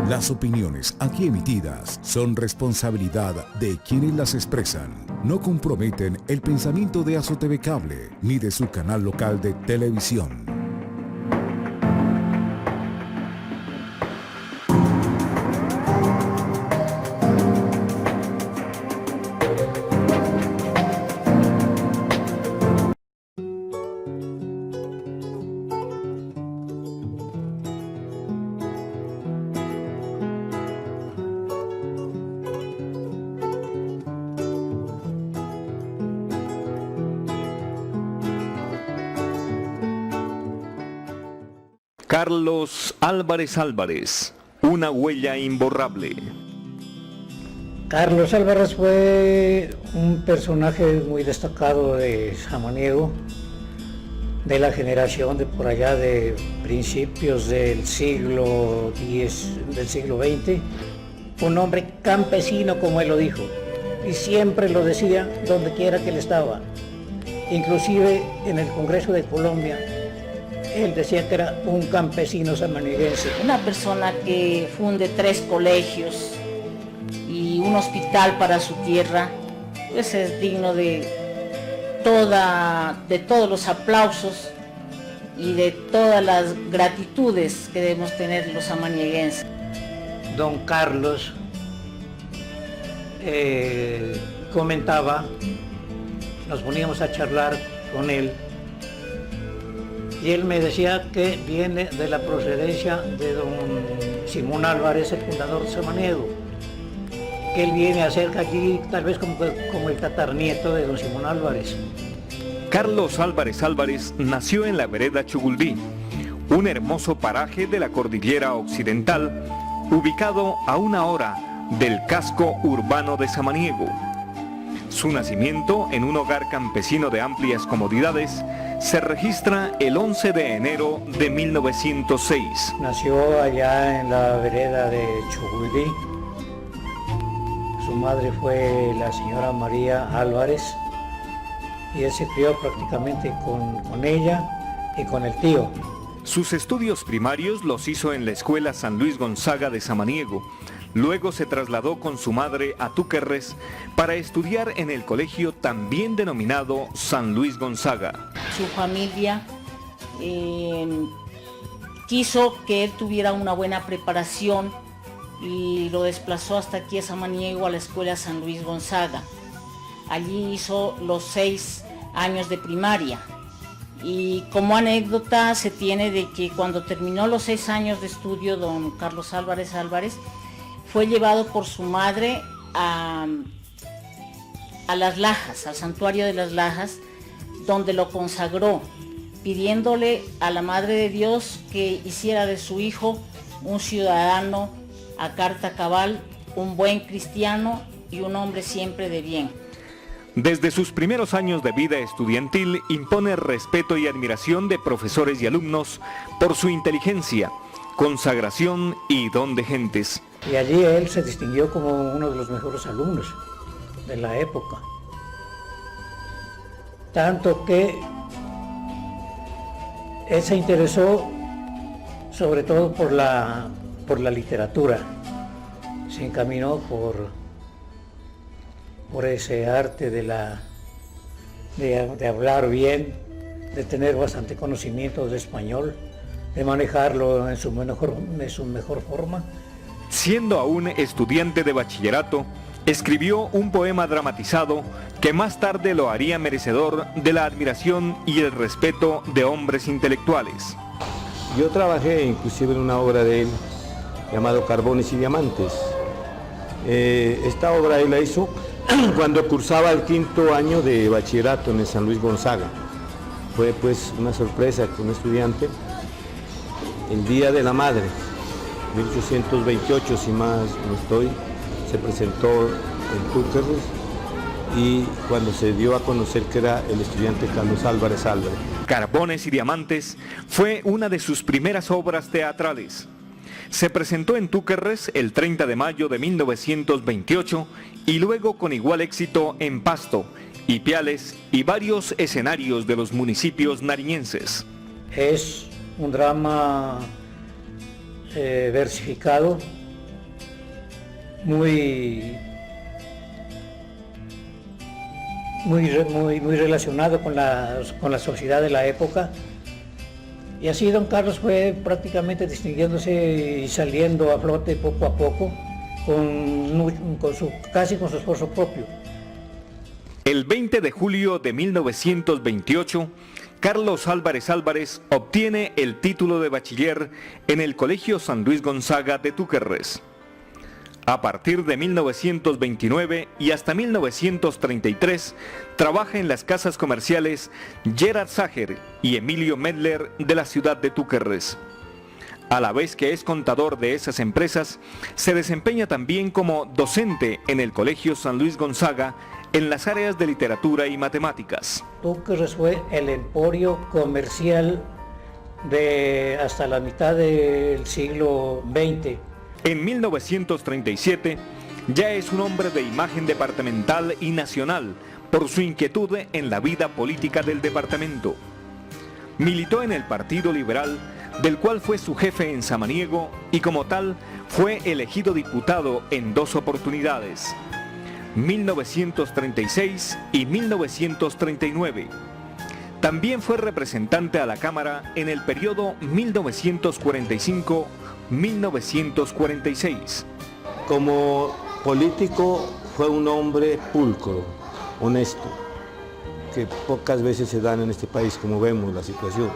Las opiniones aquí emitidas son responsabilidad de quienes las expresan. No comprometen el pensamiento de AzoTV Cable ni de su canal local de televisión. Carlos Álvarez Álvarez, una huella imborrable. Carlos Álvarez fue un personaje muy destacado de Samaniego, de la generación de por allá de principios del siglo XX. Un hombre campesino, como él lo dijo, y siempre lo decía donde quiera que él estaba. Inclusive en el Congreso de Colombia, él decía que era un campesino samaniguense. Una persona que funde 3 colegios y un hospital para su tierra, pues es digno de todos los aplausos y de todas las gratitudes que debemos tener los samaniguenses. Don Carlos comentaba, nos poníamos a charlar con él, y él me decía que viene de la procedencia de don Simón Álvarez, el fundador de Samaniego, que él viene a ser aquí tal vez como el tatarnieto de don Simón Álvarez. Carlos Álvarez Álvarez nació en la vereda Chuguldí, un hermoso paraje de la cordillera occidental, ubicado a 1 hora del casco urbano de Samaniego. Su nacimiento en un hogar campesino de amplias comodidades se registra el 11 de enero de 1906. Nació allá en la vereda de Chuguldí. Su madre fue la señora María Álvarez y él se crió prácticamente con ella y con el tío. Sus estudios primarios los hizo en la Escuela San Luis Gonzaga de Samaniego. Luego se trasladó con su madre a Túquerres para estudiar en el colegio también denominado San Luis Gonzaga. Su familia quiso que él tuviera una buena preparación y lo desplazó hasta aquí a Samaniego, a la Escuela San Luis Gonzaga. Allí hizo los 6 años de primaria. Y como anécdota se tiene de que cuando terminó los 6 años de estudio, don Carlos Álvarez Álvarez fue llevado por su madre a Las Lajas, al santuario de Las Lajas, donde lo consagró, pidiéndole a la Madre de Dios que hiciera de su hijo un ciudadano a carta cabal, un buen cristiano y un hombre siempre de bien. Desde sus primeros años de vida estudiantil impone respeto y admiración de profesores y alumnos por su inteligencia, consagración y don de gentes. Y allí él se distinguió como uno de los mejores alumnos de la época. Tanto que él se interesó sobre todo por la literatura. Se encaminó por ese arte de hablar bien, de tener bastante conocimiento de español, de manejarlo en su mejor forma. Siendo aún estudiante de bachillerato, escribió un poema dramatizado que más tarde lo haría merecedor de la admiración y el respeto de hombres intelectuales. Yo trabajé inclusive en una obra de él llamado Carbones y Diamantes. Esta obra él la hizo cuando cursaba el 5º año de bachillerato en el San Luis Gonzaga. Fue pues una sorpresa que un estudiante, el Día de la Madre, 1828, si más no estoy, se presentó en Túquerres y cuando se dio a conocer que era el estudiante Carlos Álvarez Álvarez. Carbones y Diamantes fue una de sus primeras obras teatrales. Se presentó en Túquerres el 30 de mayo de 1928 y luego con igual éxito en Pasto, Ipiales y varios escenarios de los municipios nariñenses. Es un drama versificado muy relacionado con la sociedad de la época. Y así don Carlos fue prácticamente distinguiéndose y saliendo a flote poco a poco, casi con su esfuerzo propio. El 20 de julio de 1928, Carlos Álvarez Álvarez obtiene el título de bachiller en el Colegio San Luis Gonzaga de Túquerres. A partir de 1929 y hasta 1933, trabaja en las casas comerciales Gerard Sager y Emilio Medler de la ciudad de Túquerres. A la vez que es contador de esas empresas, se desempeña también como docente en el Colegio San Luis Gonzaga en las áreas de literatura y matemáticas. Túquerres fue el emporio comercial de hasta la mitad del siglo XX. En 1937 ya es un hombre de imagen departamental y nacional por su inquietud en la vida política del departamento. Militó en el Partido Liberal, del cual fue su jefe en Samaniego, y como tal fue elegido diputado en 2 oportunidades, 1936 y 1939. También fue representante a la Cámara en el periodo 1945-1946. Como político fue un hombre pulcro, honesto, que pocas veces se dan en este país, como vemos la situación.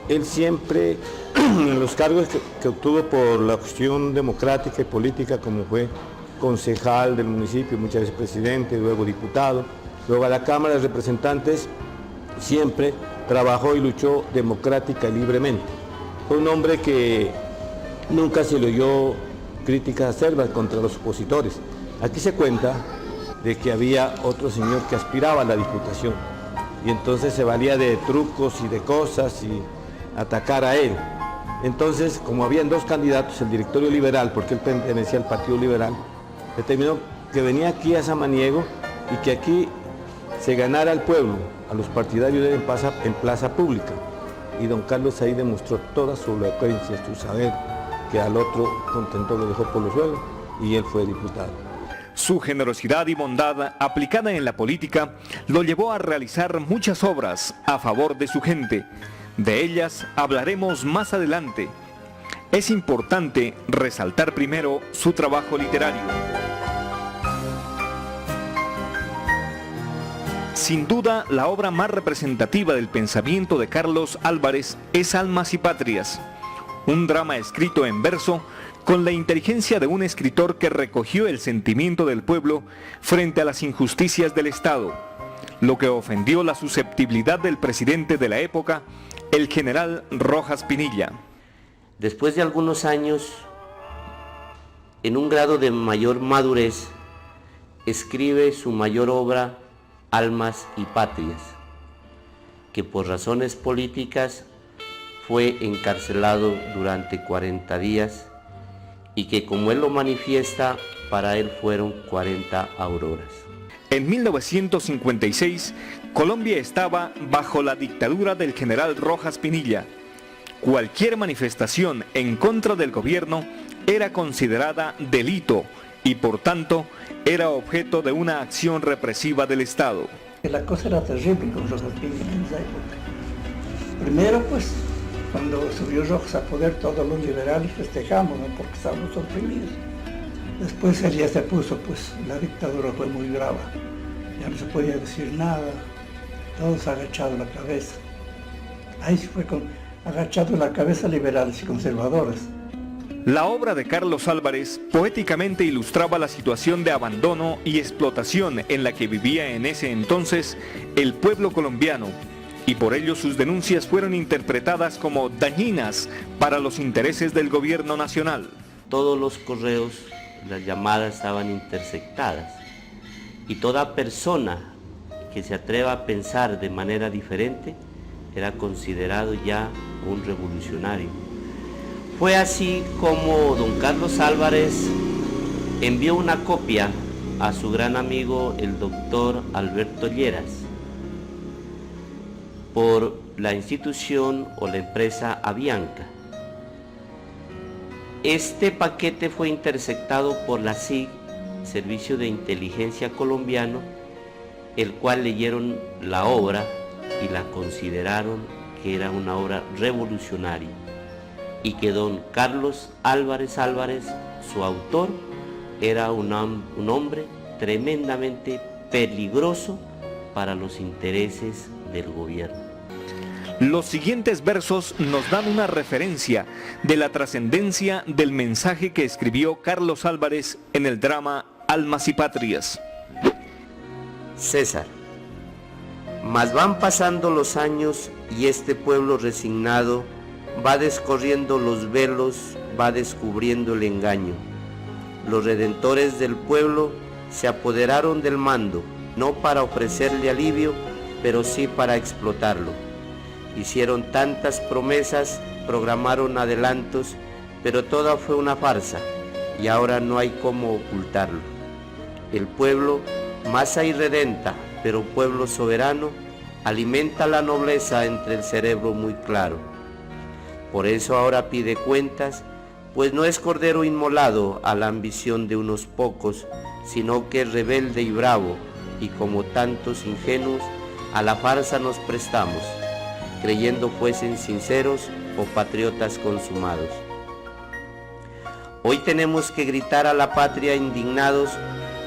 Él siempre, en los cargos que obtuvo por la cuestión democrática y política, como fue concejal del municipio, muchas veces presidente, luego diputado, luego a la Cámara de Representantes, siempre trabajó y luchó democrática y libremente. Fue un hombre que nunca se le oyó críticas acerbas contra los opositores. Aquí se cuenta de que había otro señor que aspiraba a la diputación y entonces se valía de trucos y de cosas y atacar a él. Entonces, como habían 2 candidatos, el directorio liberal, porque él pertenecía al Partido Liberal, determinó que venía aquí a Samaniego y que aquí se ganara al pueblo, a los partidarios de él en plaza pública. Y don Carlos ahí demostró toda su elocuencia, su saber, que al otro contento lo dejó por los suelos y él fue diputado. Su generosidad y bondad aplicada en la política lo llevó a realizar muchas obras a favor de su gente. De ellas hablaremos más adelante. Es importante resaltar primero su trabajo literario. Sin duda, la obra más representativa del pensamiento de Carlos Álvarez es Almas y Patrias, un drama escrito en verso con la inteligencia de un escritor que recogió el sentimiento del pueblo frente a las injusticias del Estado, lo que ofendió la susceptibilidad del presidente de la época, el general Rojas Pinilla. Después de algunos años, en un grado de mayor madurez, escribe su mayor obra, Almas y Patrias, que por razones políticas fue encarcelado durante 40 días y que, como él lo manifiesta, para él fueron 40 auroras. En 1956, Colombia estaba bajo la dictadura del general Rojas Pinilla. Cualquier manifestación en contra del gobierno era considerada delito y, por tanto, era objeto de una acción represiva del Estado. La cosa era terrible con Rojas Pinilla en esa época. Primero, pues, cuando subió Rojas a poder, todos los liberales festejamos, ¿no?, porque estábamos oprimidos. Después él ya se puso, pues, la dictadura fue muy brava. Ya no se podía decir nada, todos agachados la cabeza. Ahí sí fue agachado la cabeza liberales y conservadores. La obra de Carlos Álvarez poéticamente ilustraba la situación de abandono y explotación en la que vivía en ese entonces el pueblo colombiano, y por ello sus denuncias fueron interpretadas como dañinas para los intereses del gobierno nacional. Todos los correos, las llamadas estaban interceptadas, y toda persona que se atreva a pensar de manera diferente era considerado ya un revolucionario. Fue así como don Carlos Álvarez envió una copia a su gran amigo el doctor Alberto Lleras por la institución o la empresa Avianca. Este paquete fue interceptado por la SIG Servicio de Inteligencia colombiano, el cual leyeron la obra y la consideraron que era una obra revolucionaria y que don Carlos Álvarez Álvarez, su autor, era un hombre tremendamente peligroso para los intereses del gobierno. Los siguientes versos nos dan una referencia de la trascendencia del mensaje que escribió Carlos Álvarez en el drama Almas y Patrias. César, mas van pasando los años y este pueblo resignado va descorriendo los velos, va descubriendo el engaño. Los redentores del pueblo se apoderaron del mando, no para ofrecerle alivio, pero sí para explotarlo. Hicieron tantas promesas, programaron adelantos, pero toda fue una farsa y ahora no hay cómo ocultarlo. El pueblo, masa irredenta, pero pueblo soberano, alimenta la nobleza entre el cerebro muy claro. Por eso ahora pide cuentas, pues no es cordero inmolado a la ambición de unos pocos, sino que es rebelde y bravo, y como tantos ingenuos, a la farsa nos prestamos, creyendo fuesen sinceros o patriotas consumados. Hoy tenemos que gritar a la patria indignados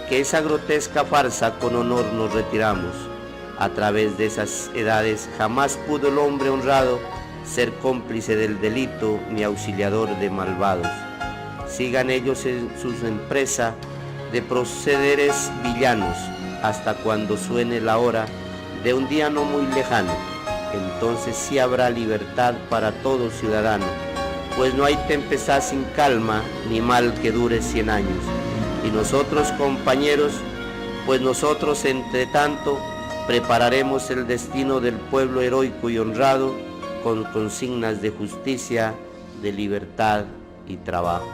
que esa grotesca farsa con honor nos retiramos. A través de esas edades jamás pudo el hombre honrado ser cómplice del delito ni auxiliador de malvados. Sigan ellos en su empresa de procederes villanos hasta cuando suene la hora de un día no muy lejano. Entonces sí habrá libertad para todo ciudadano, pues no hay tempestad sin calma, ni mal que dure 100 años. Y nosotros, compañeros, pues nosotros entre tanto prepararemos el destino del pueblo heroico y honrado con consignas de justicia, de libertad y trabajo.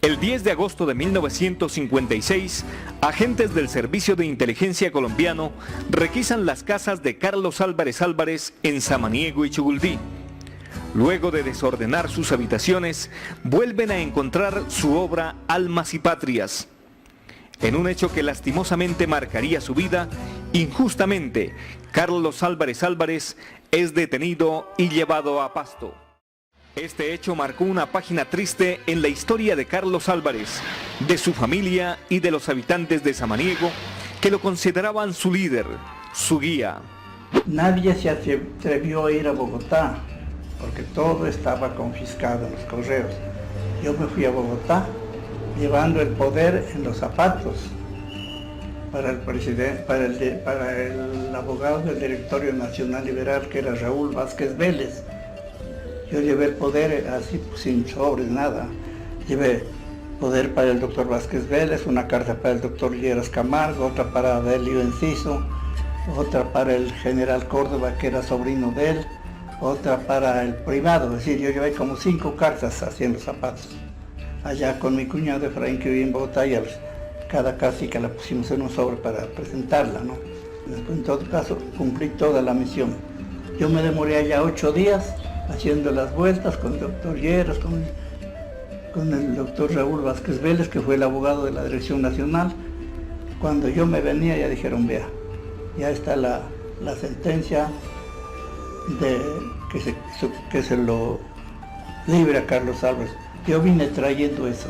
El 10 de agosto de 1956, agentes del Servicio de Inteligencia colombiano requisan las casas de Carlos Álvarez Álvarez en Samaniego y Chuguldí. Luego de desordenar sus habitaciones, vuelven a encontrar su obra Almas y Patrias. En un hecho que lastimosamente marcaría su vida, injustamente, Carlos Álvarez Álvarez es detenido y llevado a Pasto. Este hecho marcó una página triste en la historia de Carlos Álvarez, de su familia y de los habitantes de Samaniego, que lo consideraban su líder, su guía. Nadie se atrevió a ir a Bogotá, porque todo estaba confiscado en los correos. Yo me fui a Bogotá, llevando el poder en los zapatos para el presidente, para el abogado del Directorio Nacional Liberal, que era Raúl Vázquez Vélez. Yo llevé el poder así, sin sobres, nada. Llevé poder para el doctor Vázquez Vélez, una carta para el doctor Lleras Camargo, otra para Adelio Enciso, otra para el general Córdoba, que era sobrino de él, otra para el privado. Es decir, yo llevé como 5 cartas haciendo zapatos. Allá con mi cuñado Efraín, que vivía en Bogotá, y cada casica la pusimos en un sobre para presentarla, ¿no? Después, en todo caso, cumplí toda la misión. Yo me demoré allá 8 días haciendo las vueltas con el doctor Lleras, con el doctor Raúl Vázquez Vélez, que fue el abogado de la Dirección Nacional. Cuando yo me venía ya dijeron, vea, ya está la sentencia de que se lo libre a Carlos Álvarez. Yo vine trayendo eso.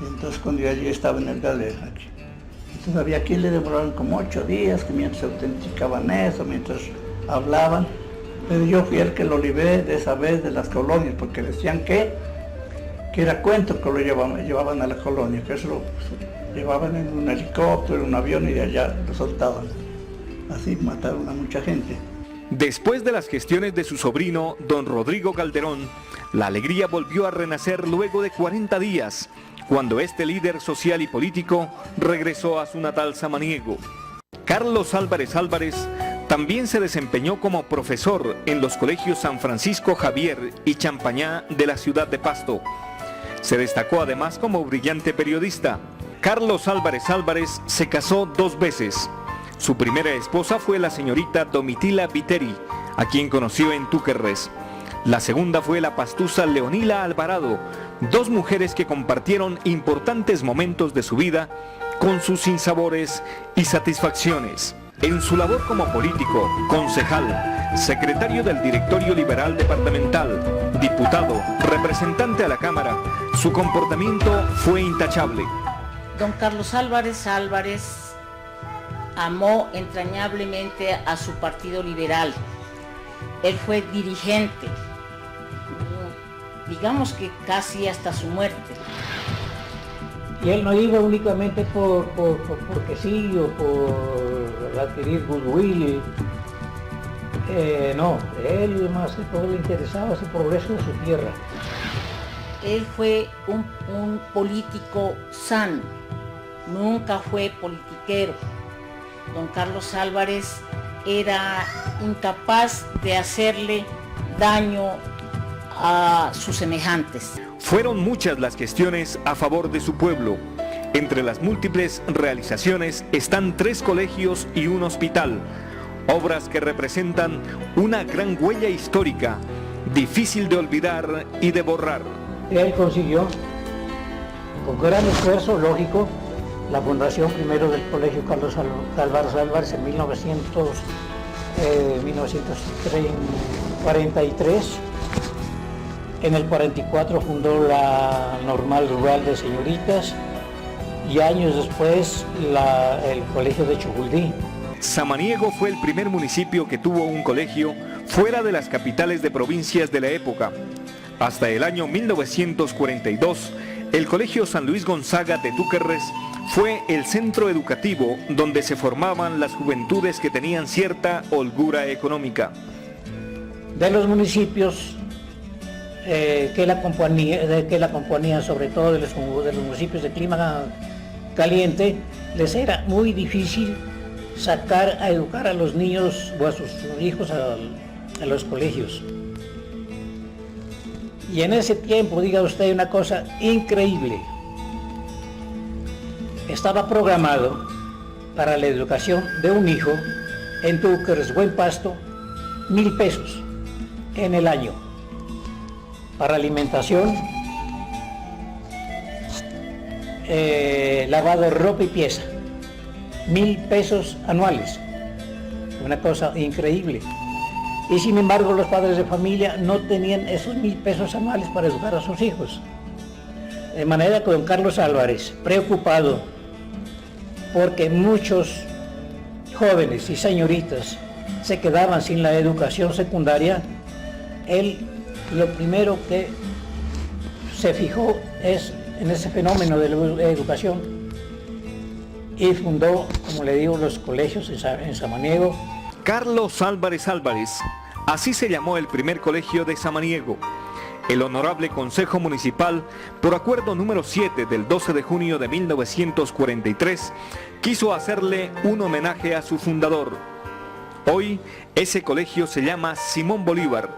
Y entonces cuando yo allí estaba en el galera, todavía aquí le demoraron como 8 días, que mientras se autenticaban eso, mientras hablaban. Pero yo fui el que lo libré de esa vez de las colonias, porque decían que era cuento que lo llevaban a la colonia, que eso lo llevaban en un helicóptero, en un avión, y de allá lo soltaban. Así mataron a mucha gente. Después de las gestiones de su sobrino, don Rodrigo Calderón, la alegría volvió a renacer luego de 40 días, cuando este líder social y político regresó a su natal Samaniego. Carlos Álvarez Álvarez también se desempeñó como profesor en los colegios San Francisco Javier y Champañá de la ciudad de Pasto. Se destacó además como brillante periodista. Carlos Álvarez Álvarez se casó 2 veces. Su primera esposa fue la señorita Domitila Viteri, a quien conoció en Túquerres. La segunda fue la pastusa Leonila Alvarado, dos mujeres que compartieron importantes momentos de su vida con sus sinsabores y satisfacciones. En su labor como político, concejal, secretario del Directorio Liberal Departamental, diputado, representante a la Cámara, su comportamiento fue intachable. Don Carlos Álvarez amó entrañablemente a su partido liberal. Él fue dirigente, digamos que casi hasta su muerte. Y él no iba únicamente porque sí o por adquirir goodwill. No, él más que todo le interesaba el progreso de su tierra. Él fue un político sano, nunca fue politiquero. Don Carlos Álvarez era incapaz de hacerle daño a sus semejantes. Fueron muchas las gestiones a favor de su pueblo. Entre las múltiples realizaciones están 3 colegios y un hospital, obras que representan una gran huella histórica, difícil de olvidar y de borrar. Él consiguió, con gran esfuerzo, lógico, la fundación primero del Colegio Carlos Álvarez en 1943. En el 44 fundó la Normal Rural de Señoritas y años después el Colegio de Chuguldí. Samaniego fue el primer municipio que tuvo un colegio fuera de las capitales de provincias de la época. Hasta el año 1942, el Colegio San Luis Gonzaga de Túquerres fue el centro educativo donde se formaban las juventudes que tenían cierta holgura económica. De los municipios que la componían, sobre todo de los municipios de clima caliente, les era muy difícil sacar a educar a los niños o a sus hijos a los colegios. Y en ese tiempo, diga usted una cosa increíble, estaba programado para la educación de un hijo en Túquerres, Buen Pasto, 1.000 pesos en el año. Para alimentación, lavado de ropa y pieza, 1.000 pesos anuales, una cosa increíble. Y sin embargo los padres de familia no tenían esos 1.000 pesos anuales para educar a sus hijos. De manera que don Carlos Álvarez, preocupado porque muchos jóvenes y señoritas se quedaban sin la educación secundaria, él lo primero que se fijó es en ese fenómeno de la educación y fundó, como le digo, los colegios en Samaniego. Carlos Álvarez, así se llamó el primer colegio de Samaniego. El Honorable Consejo Municipal, por acuerdo número 7 del 12 de junio de 1943, quiso hacerle un homenaje a su fundador. Hoy, ese colegio se llama Simón Bolívar.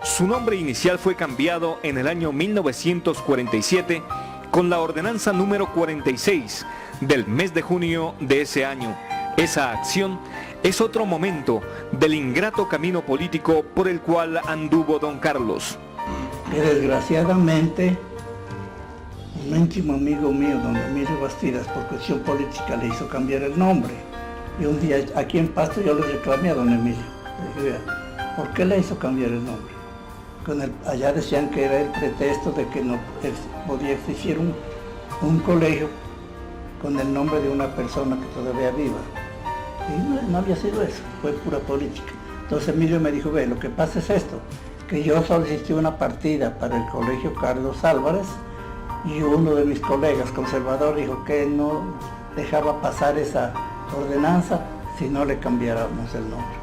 Su nombre inicial fue cambiado en el año 1947 con la ordenanza número 46 del mes de junio de ese año. Esa acción es otro momento del ingrato camino político por el cual anduvo don Carlos. Que desgraciadamente un íntimo amigo mío, don Emilio Bastidas, por cuestión política le hizo cambiar el nombre. Y un día aquí en Pasto yo le reclamé a don Emilio. Le dije, vea, ¿por qué le hizo cambiar el nombre? Allá decían que era el pretexto de que no podía existir un colegio con el nombre de una persona que todavía viva. Y no había sido eso, fue pura política. Entonces Emilio me dijo, ve, lo que pasa es esto, que yo solicité una partida para el Colegio Carlos Álvarez y uno de mis colegas conservadores dijo que no dejaba pasar esa ordenanza si no le cambiáramos el nombre.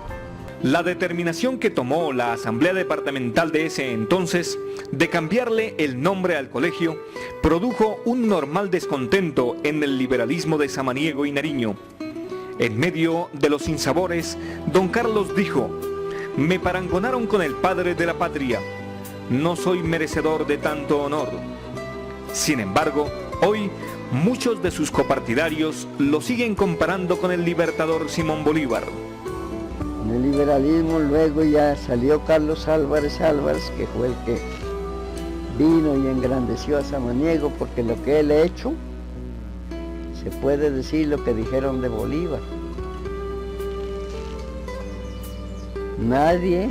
La determinación que tomó la Asamblea Departamental de ese entonces de cambiarle el nombre al colegio produjo un normal descontento en el liberalismo de Samaniego y Nariño. En medio de los sinsabores, don Carlos dijo: me parangonaron con el padre de la patria, no soy merecedor de tanto honor. Sin embargo, hoy muchos de sus copartidarios lo siguen comparando con el libertador Simón Bolívar. En el liberalismo luego ya salió Carlos Álvarez, que fue el que vino y engrandeció a Samaniego porque lo que él ha hecho, se puede decir lo que dijeron de Bolívar. Nadie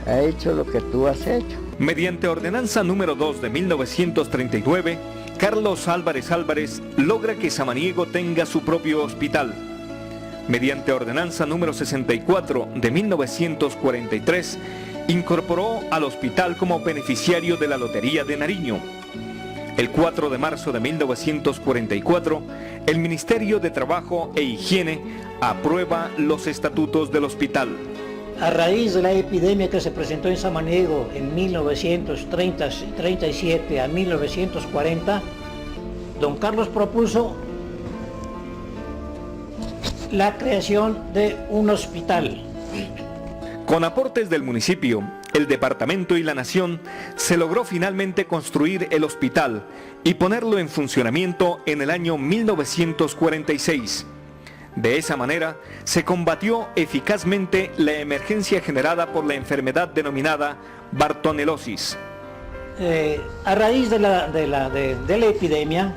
ha hecho lo que tú has hecho. Mediante ordenanza número 2 de 1939, Carlos Álvarez Álvarez logra que Samaniego tenga su propio hospital. Mediante ordenanza número 64 de 1943, incorporó al hospital como beneficiario de la Lotería de Nariño. El 4 de marzo de 1944, el Ministerio de Trabajo e Higiene aprueba los estatutos del hospital. A raíz de la epidemia que se presentó en Samaniego en 1937 a 1940, don Carlos propuso la creación de un hospital. Con aportes del municipio, el departamento y la nación, se logró finalmente construir el hospital y ponerlo en funcionamiento en el año 1946. De esa manera, se combatió eficazmente la emergencia generada por la enfermedad denominada bartonelosis. A raíz de la epidemia,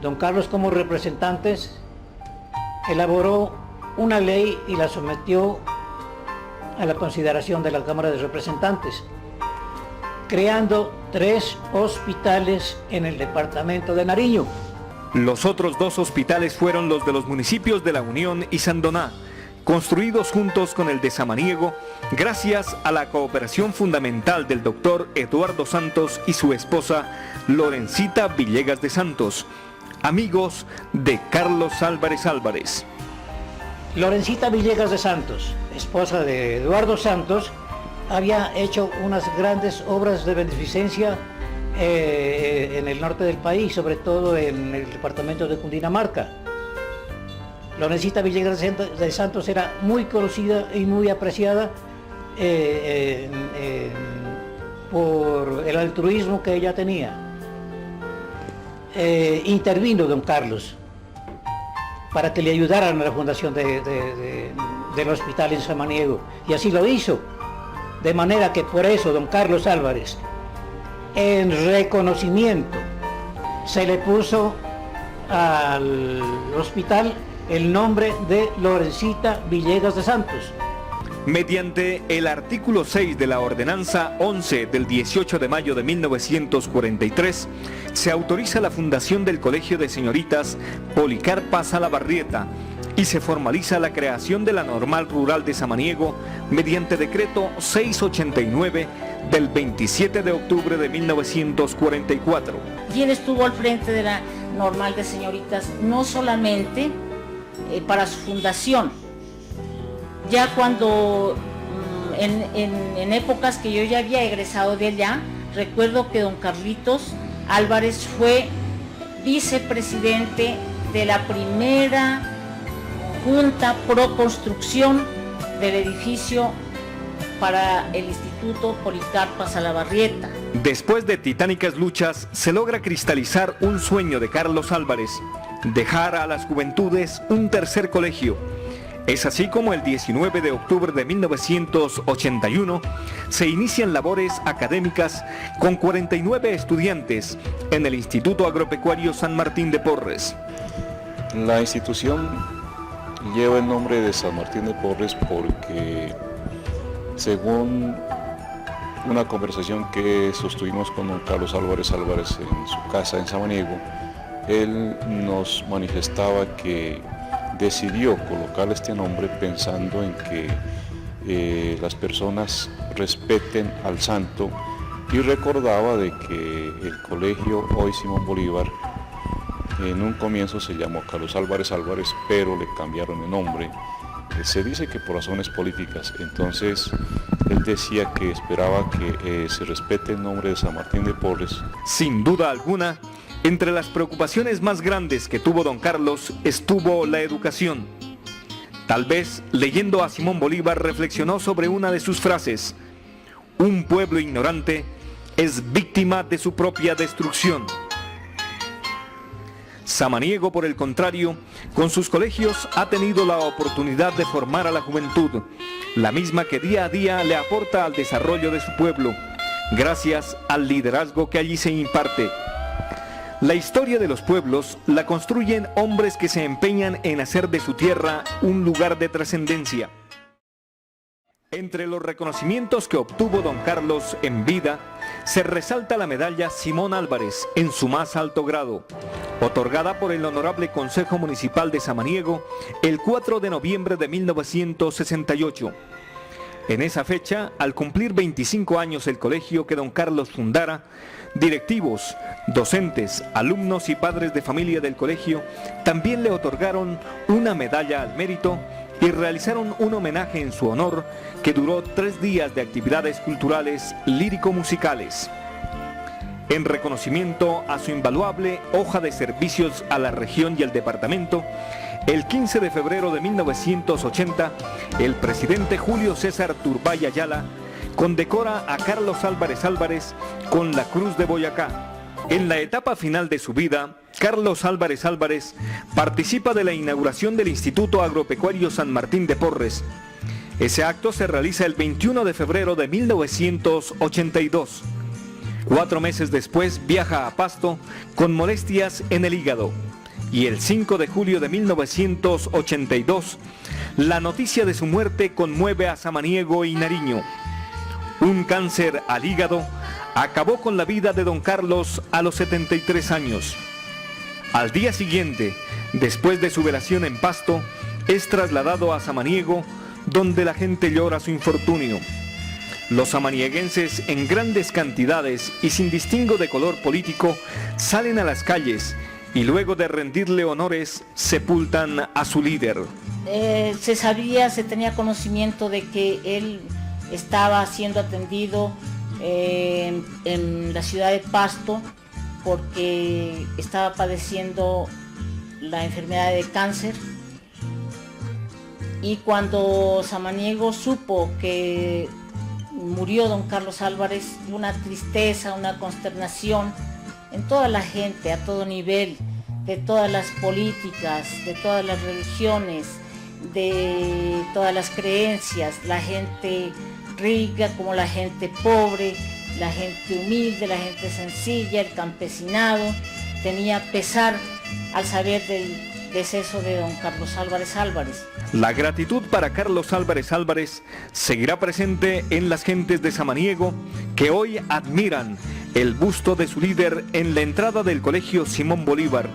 don Carlos, como representantes, elaboró una ley y la sometió a la consideración de la Cámara de Representantes, creando 3 hospitales en el departamento de Nariño. Los otros 2 hospitales fueron los de los municipios de La Unión y Sandoná, construidos juntos con el de Samaniego, gracias a la cooperación fundamental del doctor Eduardo Santos y su esposa Lorencita Villegas de Santos, amigos de Carlos Álvarez Álvarez. Lorencita Villegas de Santos, esposa de Eduardo Santos, había hecho unas grandes obras de beneficencia en el norte del país, sobre todo en el departamento de Cundinamarca. Lorencita Villegas de Santos era muy conocida y muy apreciada por el altruismo que ella tenía. Intervino don Carlos para que le ayudaran a la fundación del hospital en Samaniego, y así lo hizo, de manera que por eso don Carlos Álvarez, en reconocimiento, se le puso al hospital el nombre de Lorencita Villegas de Santos. Mediante el artículo 6 de la Ordenanza 11 del 18 de mayo de 1943, se autoriza la fundación del Colegio de Señoritas Policarpa Salabarrieta y se formaliza la creación de la Normal Rural de Samaniego mediante decreto 689 del 27 de octubre de 1944. Quien estuvo al frente de la Normal de Señoritas, no solamente para su fundación, ya cuando en épocas que yo ya había egresado de allá, recuerdo que don Carlitos Álvarez fue vicepresidente de la primera Junta Pro Construcción del edificio para el Instituto Policarpa Salabarrieta. Después de titánicas luchas, se logra cristalizar un sueño de Carlos Álvarez, dejar a las juventudes un tercer colegio. Es así como el 19 de octubre de 1981 se inician labores académicas con 49 estudiantes en el Instituto Agropecuario San Martín de Porres. La institución lleva el nombre de San Martín de Porres porque, según una conversación que sostuvimos con don Carlos Álvarez Álvarez en su casa en Samaniego, él nos manifestaba que decidió colocar este nombre pensando en que las personas respeten al santo, y recordaba de que el colegio hoy Simón Bolívar en un comienzo se llamó Carlos Álvarez Álvarez, pero le cambiaron el nombre. Se dice que por razones políticas. Entonces él decía que esperaba que se respete el nombre de San Martín de Porres. Sin duda alguna, entre las preocupaciones más grandes que tuvo don Carlos estuvo la educación. Tal vez, leyendo a Simón Bolívar, reflexionó sobre una de sus frases: un pueblo ignorante es víctima de su propia destrucción. Samaniego, por el contrario, con sus colegios ha tenido la oportunidad de formar a la juventud, la misma que día a día le aporta al desarrollo de su pueblo, gracias al liderazgo que allí se imparte. La historia de los pueblos la construyen hombres que se empeñan en hacer de su tierra un lugar de trascendencia. Entre los reconocimientos que obtuvo don Carlos en vida, se resalta la medalla Simón Álvarez en su más alto grado, otorgada por el Honorable Consejo Municipal de Samaniego el 4 de noviembre de 1968. En esa fecha, al cumplir 25 años el colegio que don Carlos fundara, directivos, docentes, alumnos y padres de familia del colegio también le otorgaron una medalla al mérito y realizaron un homenaje en su honor que duró 3 días de actividades culturales lírico-musicales. En reconocimiento a su invaluable hoja de servicios a la región y al departamento, el 15 de febrero de 1980, el presidente Julio César Turbay Ayala condecora a Carlos Álvarez Álvarez con la Cruz de Boyacá. En la etapa final de su vida, Carlos Álvarez Álvarez participa de la inauguración del Instituto Agropecuario San Martín de Porres. Ese acto se realiza el 21 de febrero de 1982. 4 meses después viaja a Pasto con molestias en el hígado. Y el 5 de julio de 1982, la noticia de su muerte conmueve a Samaniego y Nariño. Un cáncer al hígado acabó con la vida de don Carlos a los 73 años. Al día siguiente, después de su velación en Pasto, es trasladado a Samaniego, donde la gente llora su infortunio. Los samanieguenses en grandes cantidades y sin distingo de color político salen a las calles y luego de rendirle honores sepultan a su líder. Se tenía conocimiento de que él estaba siendo atendido en la ciudad de Pasto porque estaba padeciendo la enfermedad de cáncer, y cuando Samaniego supo que murió don Carlos Álvarez, una tristeza, una consternación en toda la gente, a todo nivel, de todas las políticas, de todas las religiones, de todas las creencias, la gente rica como la gente pobre, la gente humilde, la gente sencilla, el campesinado, tenía pesar al saber del deceso de don Carlos Álvarez Álvarez. La gratitud para Carlos Álvarez Álvarez seguirá presente en las gentes de Samaniego, que hoy admiran el busto de su líder en la entrada del Colegio Simón Bolívar.